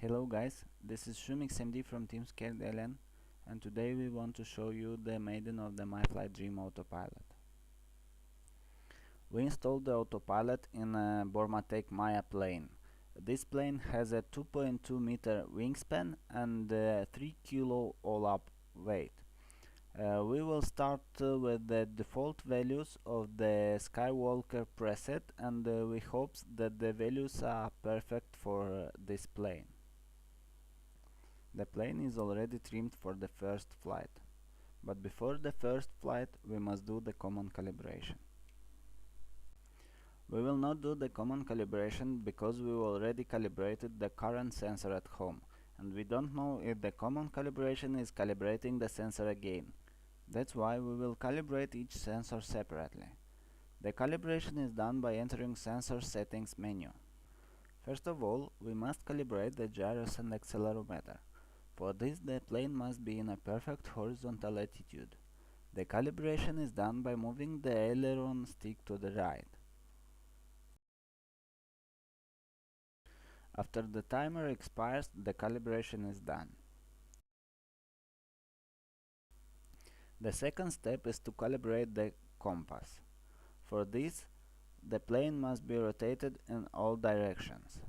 Hello guys, this is schumixmd from Team Scared Alien, and today we want to show you the Maiden of the MyFlyDream Autopilot. We installed the autopilot in a Bormatec Maya plane. This plane has a 2.2 meter wingspan and 3 kilo all-up weight. We will start with the default values of the Skywalker preset, and we hope that the values are perfect for this plane. The plane is already trimmed for the first flight, but before the first flight we must do the common calibration. We will not do the common calibration because we already calibrated the current sensor at home, and we don't know if the common calibration is calibrating the sensor again. That's why we will calibrate each sensor separately. The calibration is done by entering sensor settings menu. First of all, we must calibrate the gyros and accelerometer. For this, the plane must be in a perfect horizontal attitude. The calibration is done by moving the aileron stick to the right. After the timer expires, the calibration is done. The second step is to calibrate the compass. For this, the plane must be rotated in all directions.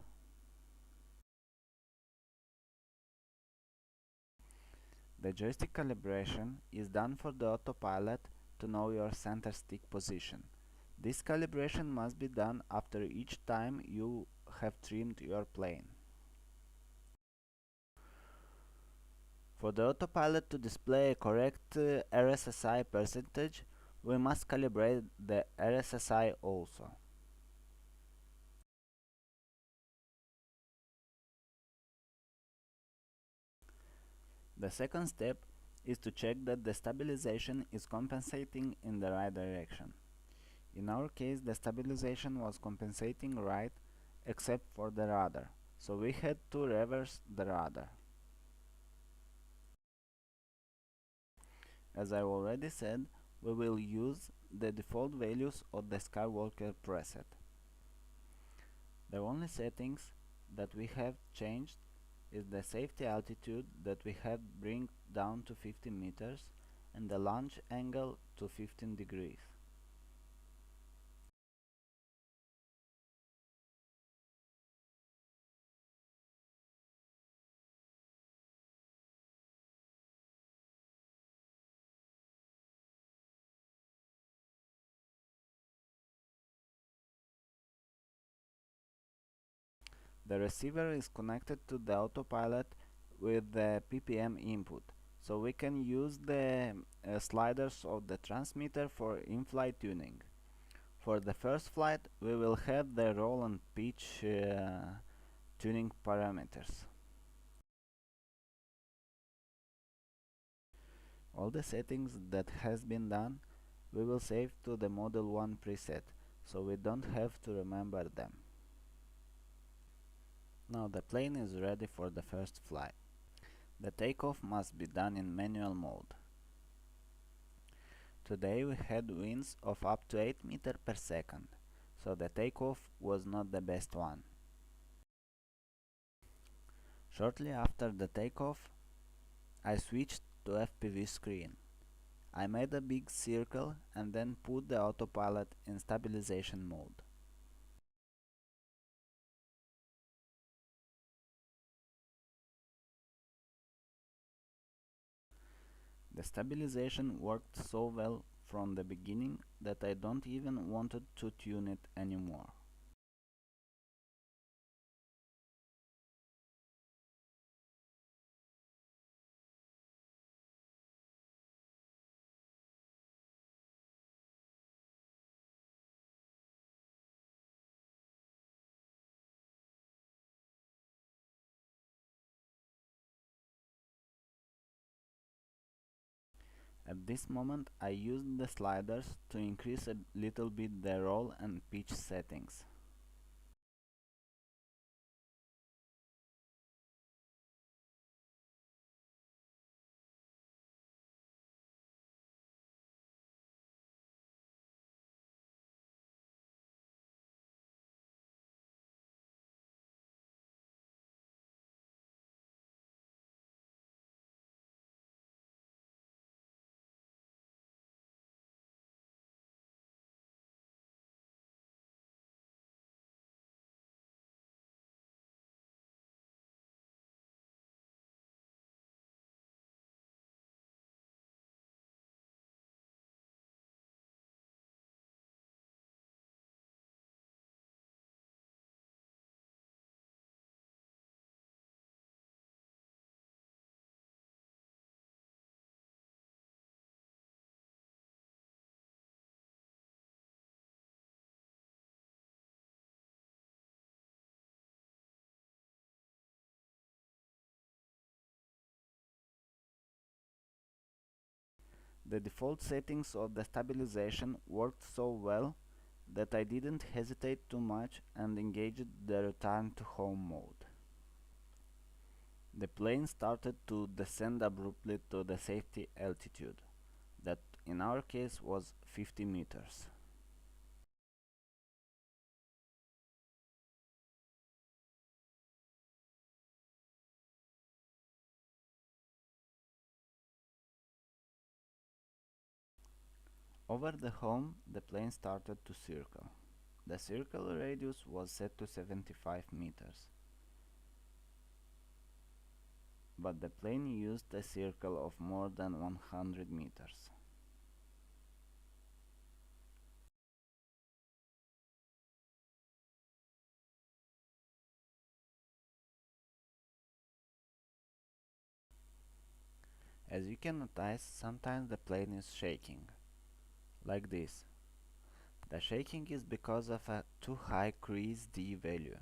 The joystick calibration is done for the autopilot to know your center stick position. This calibration must be done after each time you have trimmed your plane. For the autopilot to display a correct RSSI percentage, we must calibrate the RSSI also. The second step is to check that the stabilization is compensating in the right direction. In our case, the stabilization was compensating right except for the rudder, so we had to reverse the rudder. As I already said, we will use the default values of the Skywalker preset. The only settings that we have changed is the safety altitude that we have bring down to 15 meters and the launch angle to 15 degrees. The receiver is connected to the autopilot with the PPM input, so we can use the sliders of the transmitter for in-flight tuning. For the first flight, we will have the roll and pitch tuning parameters. All the settings that has been done, we will save to the Model 1 preset, so we don't have to remember them. Now the plane is ready for the first flight. The takeoff must be done in manual mode. Today we had winds of up to 8 meters per second, so the takeoff was not the best one. Shortly after the takeoff, I switched to FPV screen. I made a big circle and then put the autopilot in stabilization mode. The stabilization worked so well from the beginning that I don't even wanted to tune it anymore. At this moment I used the sliders to increase a little bit the roll and pitch settings. The default settings of the stabilization worked so well that I didn't hesitate too much and engaged the return to home mode. The plane started to descend abruptly to the safety altitude, that in our case was 50 meters. Over the home, the plane started to circle. The circle radius was set to 75 meters, but the plane used a circle of more than 100 meters. As you can notice, sometimes the plane is shaking, like this. The shaking is because of a too high cruise D value.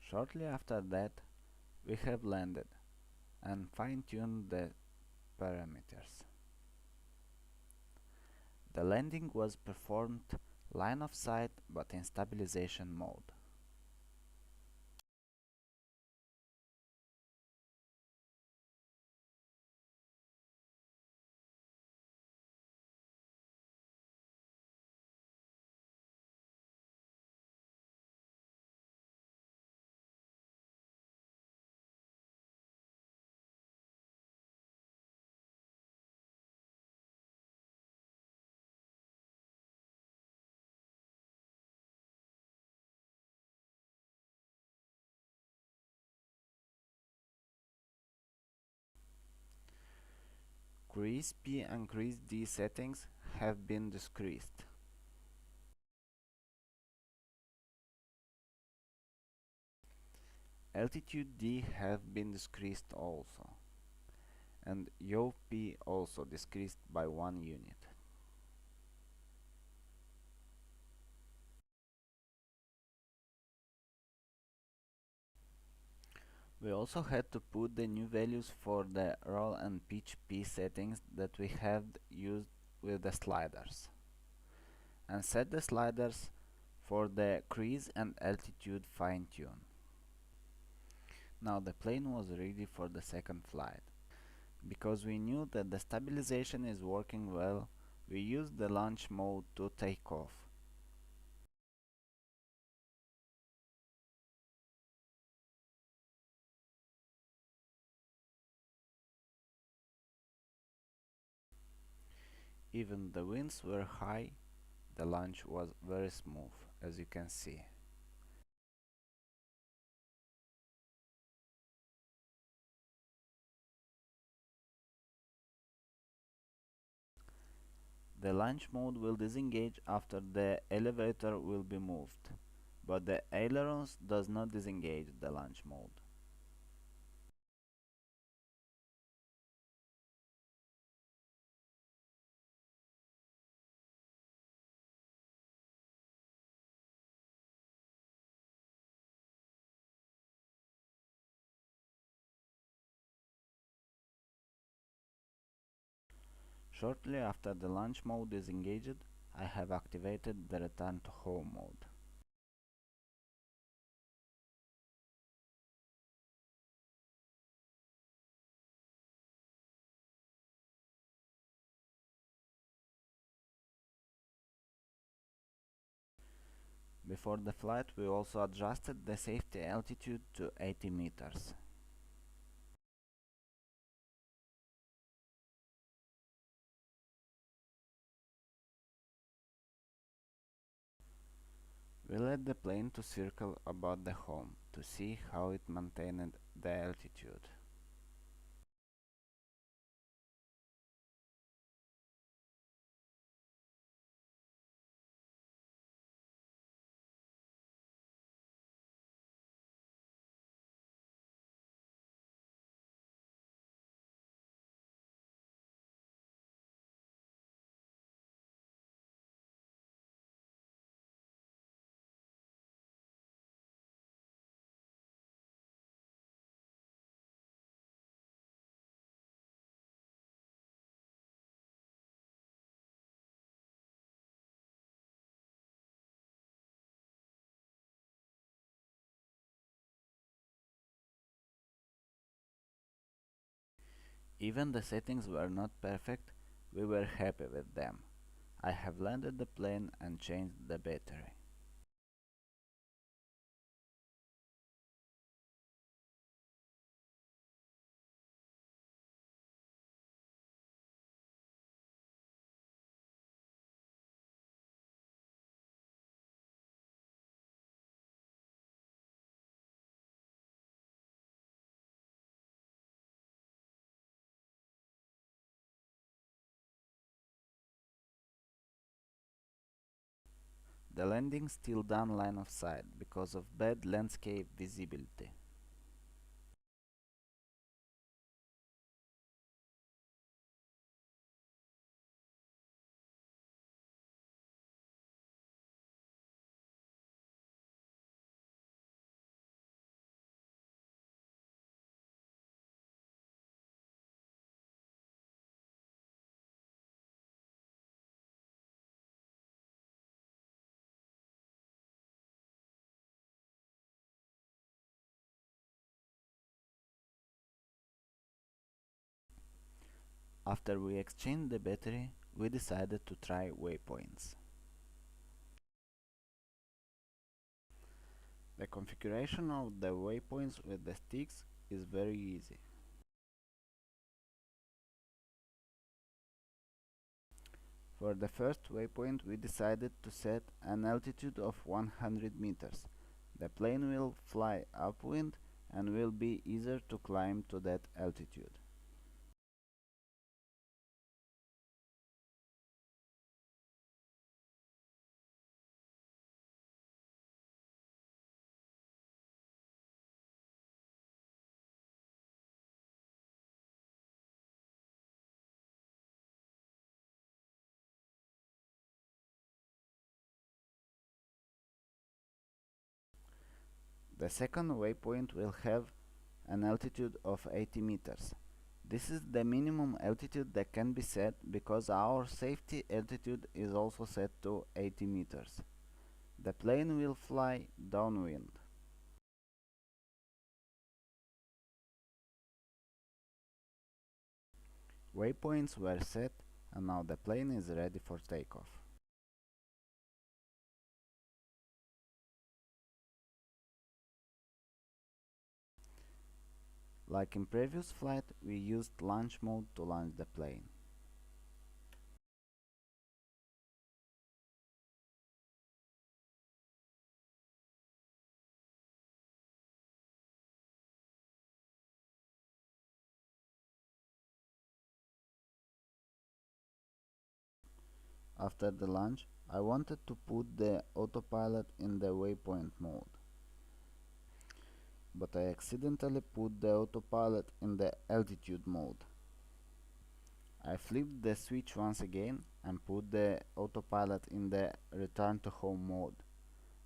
Shortly after that, we have landed and fine-tuned the parameters. The landing was performed line of sight but in stabilization mode. Cruise P and Cruise D settings have been decreased. Altitude D have been decreased also, and yaw P also decreased by 1 unit. We also had to put the new values for the roll and pitch P settings that we had used with the sliders, and set the sliders for the cruise and altitude fine-tune. Now the plane was ready for the second flight. Because we knew that the stabilization is working well, we used the launch mode to take off. Even the winds were high, the launch was very smooth, as you can see. The launch mode will disengage after the elevator will be moved, but the ailerons does not disengage the launch mode. Shortly after the launch mode is engaged, I have activated the return to home mode. Before the flight, we also adjusted the safety altitude to 80 meters. We let the plane to circle about the home to see how it maintained the altitude. Even the settings were not perfect, we were happy with them. I have landed the plane and changed the battery. The landing still done line of sight because of bad landscape visibility. After we exchanged the battery, we decided to try waypoints. The configuration of the waypoints with the sticks is very easy. For the first waypoint we decided to set an altitude of 100 meters. The plane will fly upwind and will be easier to climb to that altitude. The second waypoint will have an altitude of 80 meters. This is the minimum altitude that can be set because our safety altitude is also set to 80 meters. The plane will fly downwind. Waypoints were set and now the plane is ready for takeoff. Like in previous flight, we used launch mode to launch the plane. After the launch, I wanted to put the autopilot in the waypoint mode, but I accidentally put the autopilot in the altitude mode. I flipped the switch once again and put the autopilot in the return to home mode,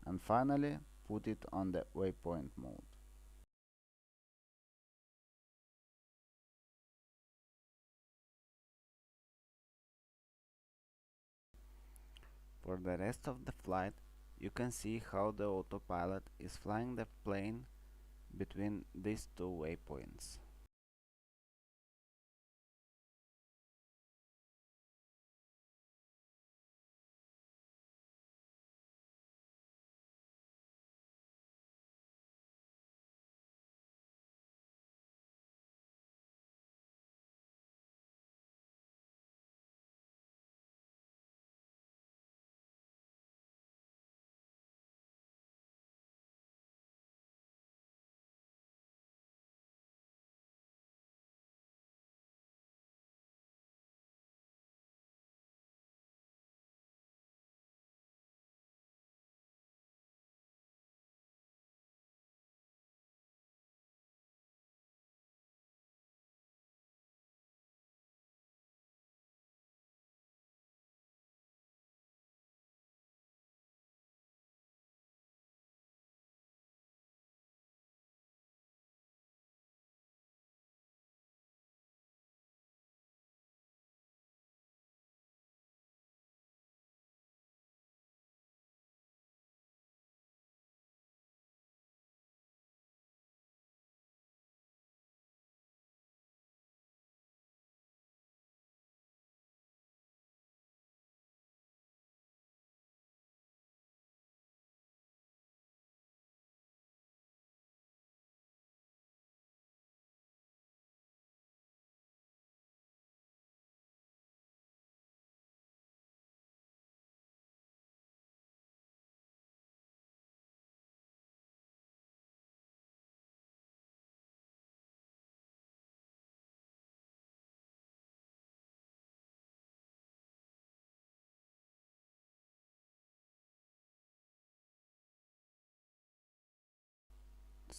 and finally put it on the waypoint mode. For the rest of the flight, you can see how the autopilot is flying the plane between these two waypoints.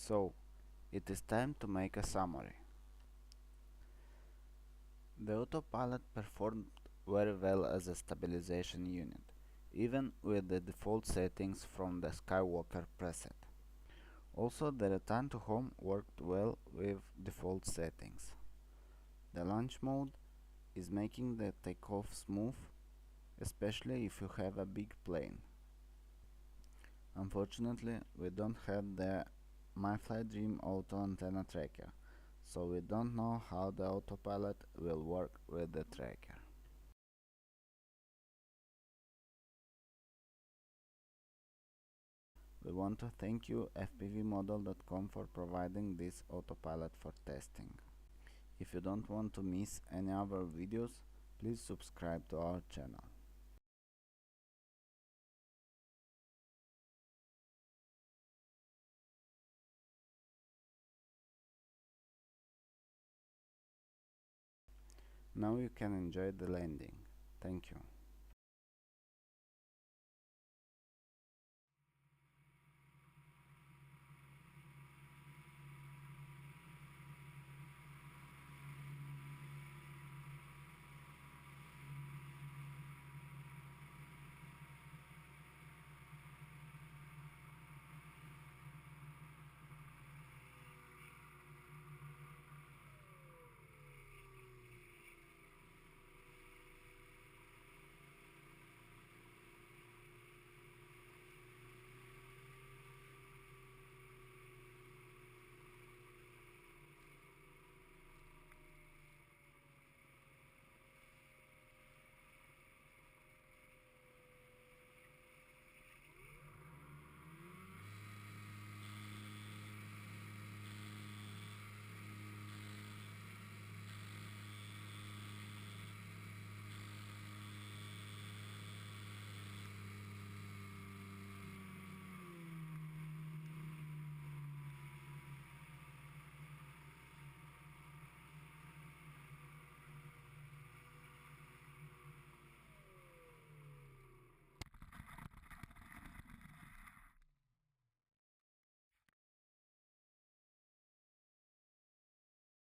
So, it is time to make a summary. The autopilot performed very well as a stabilization unit, even with the default settings from the Skywalker preset. Also, the return to home worked well with default settings. The launch mode is making the takeoff smooth, especially if you have a big plane. Unfortunately, we don't have the MyFlyDream Auto antenna tracker, so we don't know how the autopilot will work with the tracker. We want to thank you fpvmodel.com for providing this autopilot for testing. If you don't want to miss any other videos, please subscribe to our channel. Now you can enjoy the landing. Thank you.